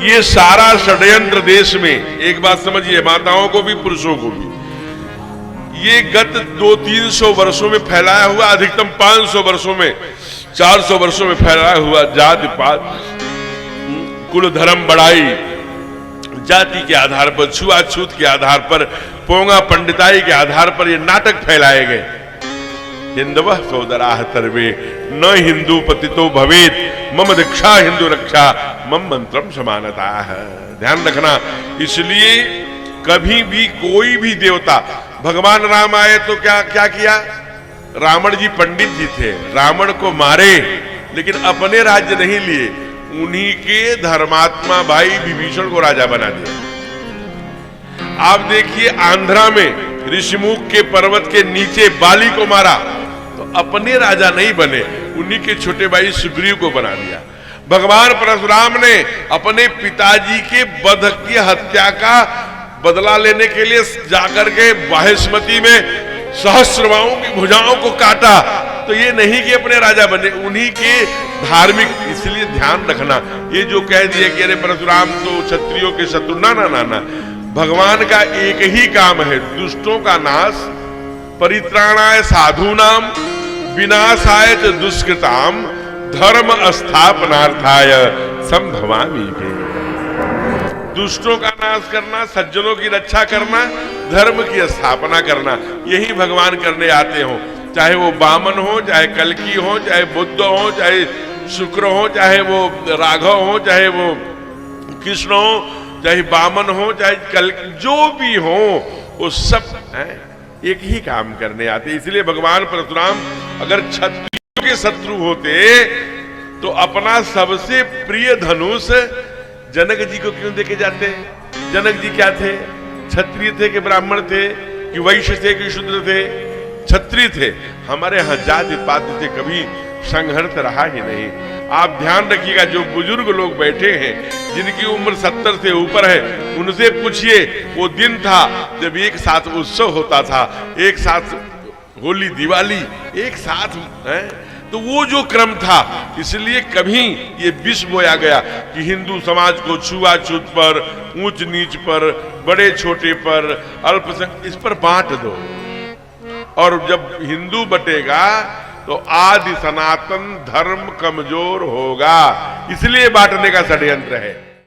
ये सारा षड्यंत्र देश में, एक बात समझिए, माताओं को भी पुरुषों को भी, ये गत 200-300 वर्षों में फैलाया हुआ, अधिकतम 500 वर्षों में, 400 वर्षों में फैलाया हुआ जाति पात, कुल धर्म बढ़ाई, जाति के आधार पर, छुआछूत के आधार पर, पोंगा पंडिताई के आधार पर ये नाटक फैलाए गए। हिंदवः सोदराः सर्वे न हिंदू पतितो भवेत, मम दीक्षा हिंदू रक्षा, मम मंत्रम समानताः। ध्यान रखना, इसलिए कभी भी कोई भी देवता, भगवान राम आए तो क्या क्या किया? रावण जी पंडित जी थे, रावण को मारे, लेकिन अपने राज्य नहीं लिए, उन्हीं के धर्मात्मा भाई विभीषण को राजा बना दिया। आप देखिए आंध्रा में ऋषिमुख के पर्वत के नीचे बाली को मारा, तो अपने राजा नहीं बने, उन्हीं के छोटे भाई सुग्रीव को बना दिया। भगवान परशुराम ने अपने पिताजी के वध की हत्या का बदला लेने के लिए जाकर के बाहेस्मती में सहस्रवाओं की भुजाओं को काटा, तो ये नहीं कि अपने राजा बने, उन्हीं के धार्मिक। इसलिए ध्यान रखना, ये जो कह दिए कि अरे परशुराम तो क्षत्रियों के शत्रु, ना ना ना ना, भगवान का एक ही काम है, दुष्टों का नाश, परित्राणाय साधूनाम विनाशाय च दुष्कृताम धर्म स्थापनार्थाय संभवामि भे। दुष्टों का नाश करना, सज्जनों की रक्षा करना, धर्म की स्थापना करना, यही भगवान करने आते हो। चाहे वो वामन हो, चाहे कल्की हो, चाहे बुद्ध हो, चाहे शुक्र हो, चाहे वो राघव हो, चाहे वो कृष्ण हो, चाहे वामन हो, चाहे कल्की, जो भी हो, वो सब एक ही काम करने आते। इसलिए भगवान परशुराम अगर क्षत्रियों के शत्रु होते तो अपना सबसे प्रिय धनुष जनक जी को क्यों देके जाते? जनक जी क्या थे? क्षत्रिय थे कि ब्राह्मण थे कि वैश्य थे कि शूद्र थे? क्षत्रिय थे। हमारे यहाँ जाति पाति से कभी संघर्ष रहा ही नहीं। आप ध्यान रखिएगा, जो बुजुर्ग लोग बैठे हैं जिनकी उम्र 70 से ऊपर है, उनसे पूछिए, वो दिन था जब एक साथ उत्सव होता था, एक साथ होली दिवाली एक साथ है, तो वो जो क्रम था, इसलिए कभी ये विष बोया गया कि हिंदू समाज को छुआछूत पर, ऊंच नीच पर, बड़े छोटे पर, अल्पसंख्यक, इस पर बांट दो। और जब हिंदू बटेगा तो आदि सनातन धर्म कमजोर होगा, इसलिए बांटने का षड्यंत्र है।